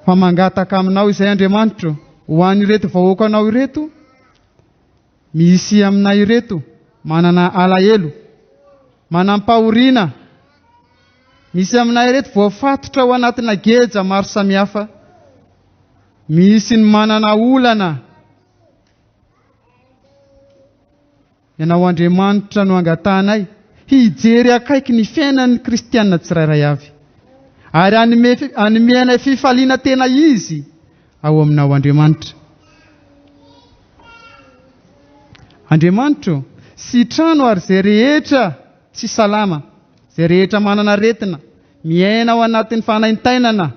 Fa mangataka aminao izay Andriamanitra ho an'ireto vahoaka anao ireto, misy aminay ireto manana alahelo, manampahoriana, misy aminay ireto voafatotra ao anatina geja maro samihafa, misy ny manana olana. Ianao Andriamanitra no angatanay hijery akaiky ny fiainan'ny kristianina tsirairay avy, ary anomena fifaliana tena izy ao aminao Andriamanitra. Andriamanitra, sitrano ary zay rehetra tsy salama, zay rehetra manana aretina, miaina ao anatin'ny fanaintainana,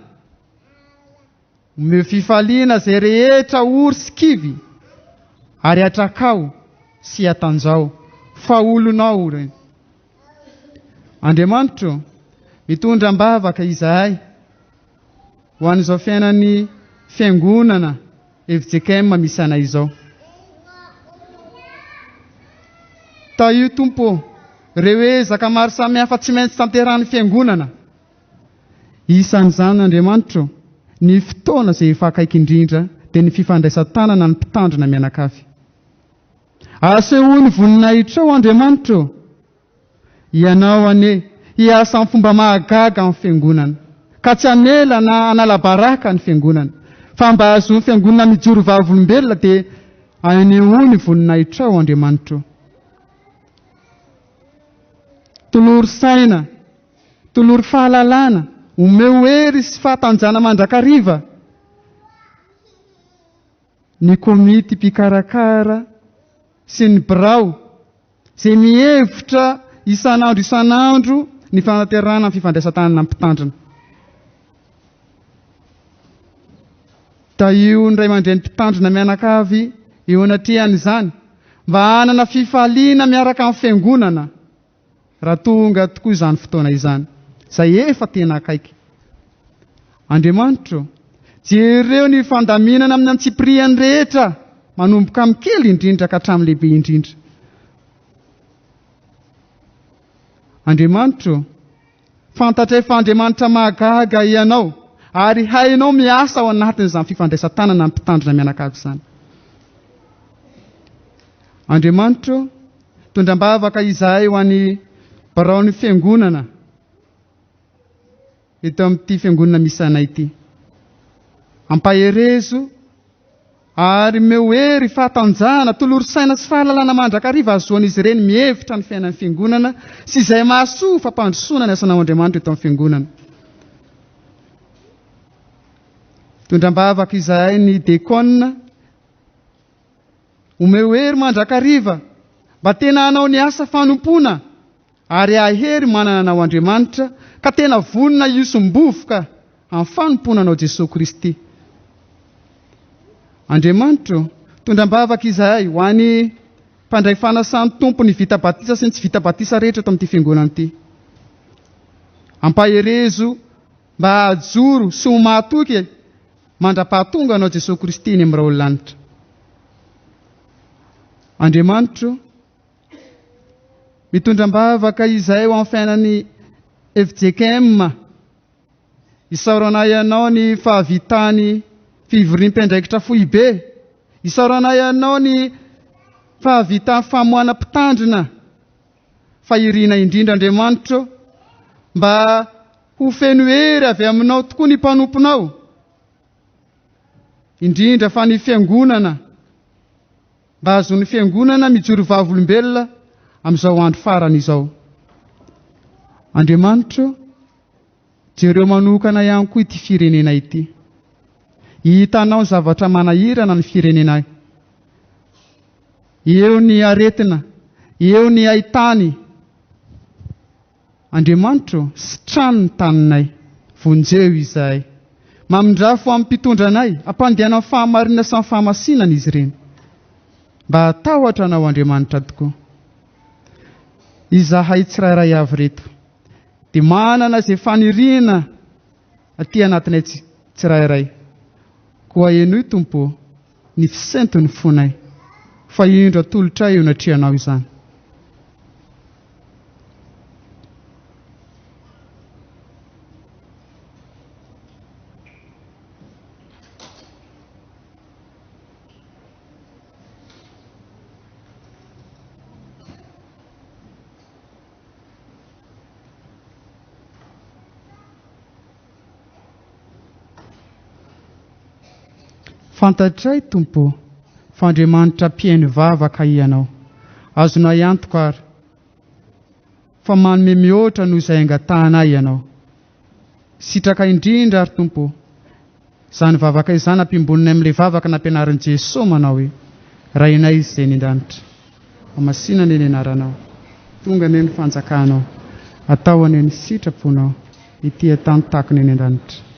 omeo fifaliana zay rehetra ory sy kivy, ary atrakao sy atanjao fa olonao reny. Andriamanitra, mitondra ambavaka izahay ho an'izao fiainan'ny fiangonana FJKM misy anay izao. Io Tompo, ireo ezaka maro samihafa tsy maintsy tanterahany fiangonana. Isan'izany Andriamanitra, ny fotoana izay efa akaiky indrindra dia ny fifandraisan-tanana ny mpitandrina mianakavy. Asehoany voninahitra ao Andriamanitra, ianao ane hiasa amin'ny fomba mahagaga amin'ny fiangonana, ka tsy anela na anala-baraka ny fiangonana, fa mba ahazoany fiangonana mijoro vavolombelona dia anehoany voninahitra ao Andriamanitra. Toloro saina, toloro fahalalana, omeo hery sy fahatanjana mandrakariva ny komity mpikarakara sy ny birao izay mihevitra isanandro ny fanaterana ny fifandraisan-tanana amin'ny mpitandrina. Io ny ray aman-dreny mpitandrina mianakavy eo anatrehan'izany mba hanana fifaliana miaraka amin'ny fiangonana raha tonga tokoa izany fotoana izany, izay efa tena akaiky. Andriamanitra, jereo ny fandaminana amin'ny antsipriany rehetra, manomboka amin'ny kely indrindra ka hatramin'ny lehibe indrindra. Andriamanitra, fantatray fa Andriamanitra mahagaga ianao, ary hainao miasa ao anatin'izany fifandraisan-tanana amin'ny mpitandrina mianakavy izany. Andriamanitra, tondram-bavaka izahay ho an'ny baraon'ny fiangonana eto amin'ity fiangonana misy anay ity. Ampaherezo ary meo hery fahatanjahana, toloro saina sy fahalalana mandrakariva azoan'izy ireny mihevitra ny fiainan'ny fiangonana sy izay mahasoa fampandrosoana ny asanao Andriamanitra eto amin'ny fiangonana. Tondram-bavaka izahay ny dekona, omeo hery mandrakariva mba tena hanao ny asa fanompona, ary ahery manana anao Andriamanitra ka tena vonina isom-bovoka amin'ny fanomponanao Jesosy Kristy. Andriamanitra, tondram-bavaka izahay ho an'ny mpandray fanasany tompo ny vita batisa sy ny tsy vita batisa rehetra eto amin'ity fiangonana ity. Ampaherezo mba hajoro sy ho mahatoky mandra-pahatonga anao Jesosy Kristy ny amin'ny ray olo-lanitra. Andriamanitra, mitondram-bavaka izahay ho amin'ny fiainan'ny FJKM, isaoranay ianao ny fahavitany fivoriam-piandraikitra fohy be, isaoranay ianao ny fahavitany famohana mpitandrina, fahirina indrindra Andriamanitra, mba ho feno hery avy aminao tokoa ny mpanomponao, indrindra fa ny fiangonana, mba azon'ny fiangonana mijoro vavolombelona amin'izao andro farany izao. Andriamanitra, jereo manokana ihany koa ity firenena ity. Hitanao zavatra manahirana ny firenenay. Eo ny aretina, eo ny haitany. Andriamanitra, sitrano ny taninay, vonjeo izahay. Mamindrafo amin'ny mpitondranay, ampandeana amin'ny fahamarina sy amin'ny fahamasinana izy ireny. Mba hatahotra anao Andriamanitra tokoa. Izahay tsirairay avy reto, dia manana izay faniriana aty anatinay tsirairay. Koa enoy Tompo ny fisentony fonay, fa indro atolotra eo natrehanao izany. fantatray tompo fa Andriamanitra mpiaino vavaka ianao, azonao iantoka ary fa manome mihoatra noho izay angatahana ianao. Sitraka indrindra ary tompo izany vavaka izany ampimbonina amin'ilay vavaka nampianarin'i Jesosy manao hoe rainay izy izay nindanitra. Amasinana eny anaranao, tonga eny fanjakanao, atao eny sitraponao, ity tany takony eny andanitra.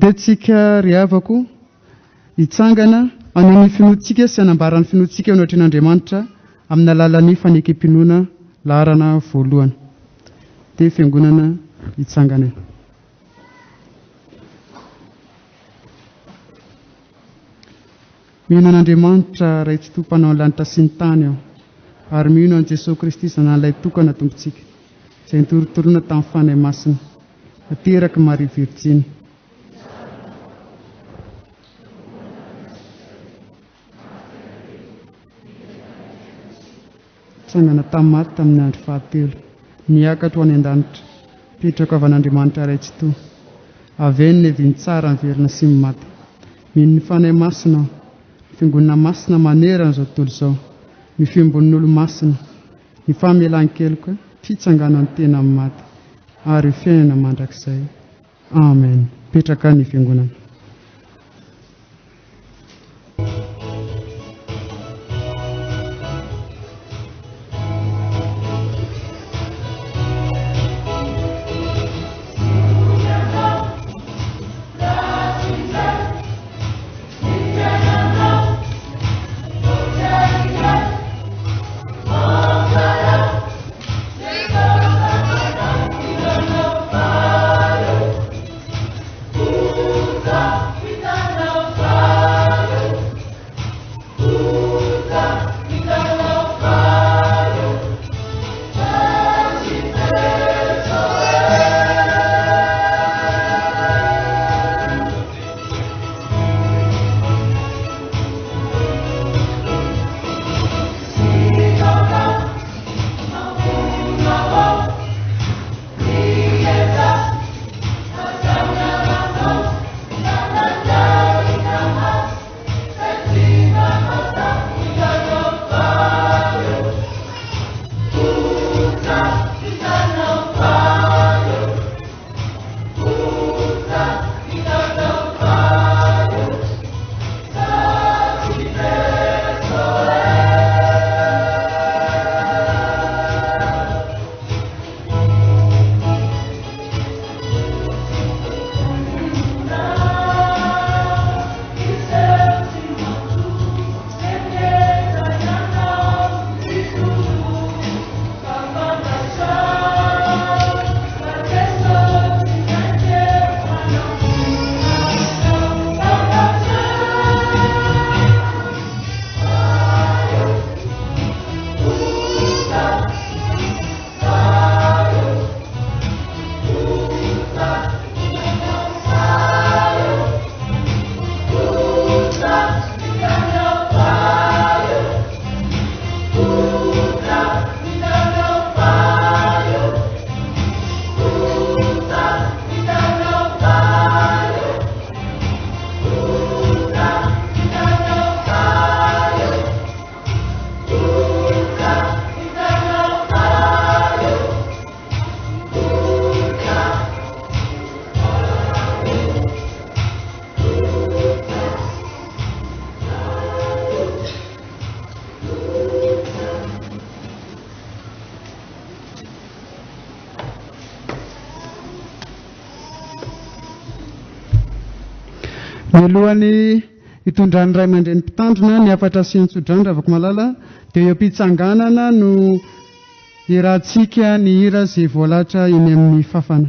Dia tsika ry havako hitsangana any amin'ny finoantsika sy hanambarany finoantsika eo anatren'Andriamanitra amin'ny alalan'ny fanekem-pinoana laharana voalohany. Dia fiangonana hitsangana. Mino an'Andriamanitra ray tsy tompanao ny lanitra sy ny tany aho, ary mino an' Jesosy Kristy zanan'ilay tokana tompontsika izay nitorotolona tamin'ny fanahy masina, ateraky Maria Virjiny. Sangana tamin'ny maty tamin'ny andro fahatelo, niakatra ho any an-danitra, petraka avy an'Andriamanitra ray tsy toa, aveny ny heviany tsara miverina sy ny maty. Mino ny fanahy masina aho, ny fiangonana masina manerana izao tontolo izao, ny fiambonin'olo masina, ny famelan-keloka, fitsanganan'ny tena amin'ny maty, ary fiainana mandrakizay. Amen. Petraka ny fiangonana. Mialohany hitondrany ray aman-dreny mpitandrina ny afatra sy ny tsodrandra avako malala dia eo am-pitsanganana no irahantsika ny hira izay voalatra eny amin'ny fafana.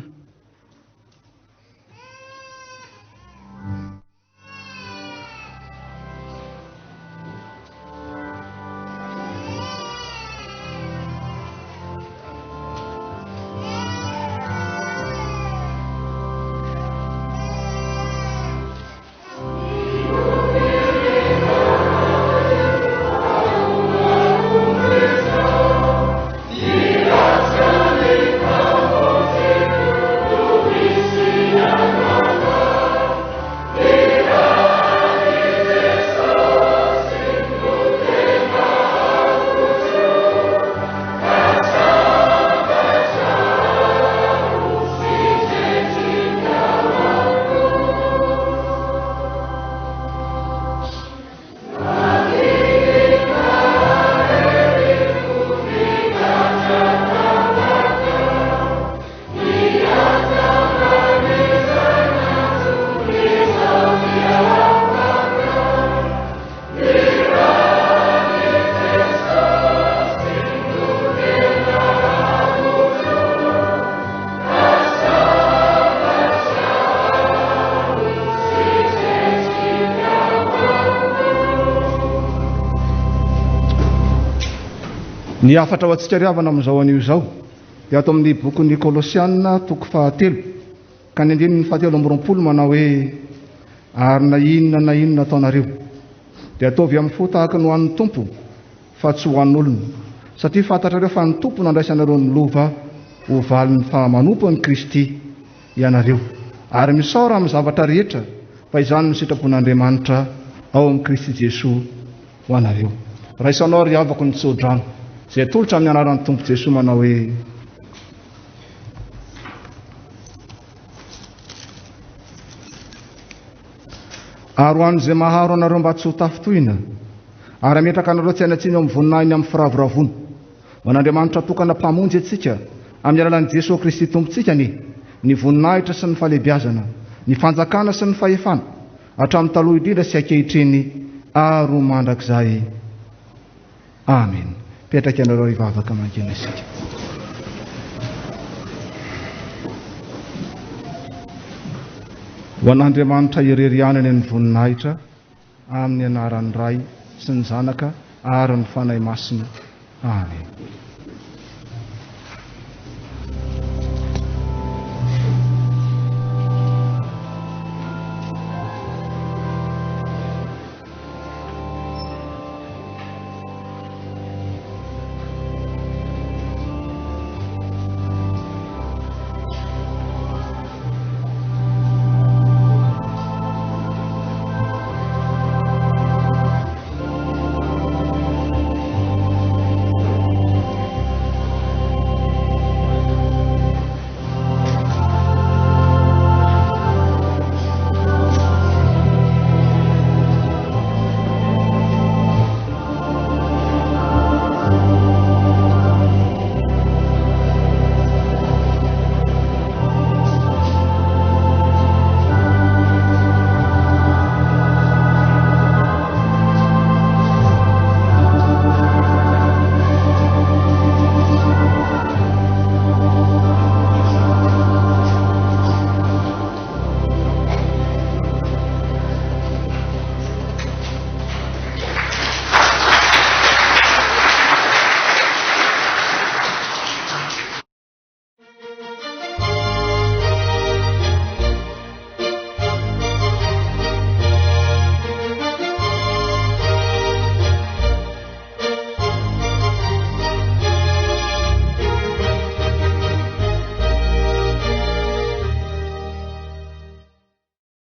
ny afatra ho antsika riavana amin'izao an'io zao dia ato amin'ny bokyny Kolosiana toko 4 ka ny andininy 7 manao hoe ary na inona ataonareo dia ataovy amin'ny fo tahaka ny ho an'ny tompo fa tsy ho an'olona satria fantatrareo fa ny tompo nandraisanareo ny lova ho valiny fa manompo ny Kristy ianareo ary misaora amin'ny zavatra rehetra fa izany ny sitrapon'Andriamanitra ao amin'ny Kristy Jesosy ho anareo. Raisanao ry avako ny tsodrano izay tolotra amin'ny anaran'ny tompo Jesosy manao hoe ary ho an'izay maharo anareo mba tsy ho tafitohina ary ametraka anareo tsy hainatsiny amin'ny voninahiny amin'ny firavoravoana ho an'Andriamanitra tokana mpamonjy antsika amin'ny alalan'i Jesosy Kristy tompontsika ny voninahitra sy ny fahalebiazana ny fanjakana sy ny fahefana hatramin'ny taloha indrindra sy ankehitriny ary ho mandrakizay. Amen. Petraka ianareo ivavaka mankena isika. Ho an'Andriamanitra irerianany ny voninahitra amin'ny anaran'ny Ray sy ny Zanaka ary ny fanahy masina. Amen.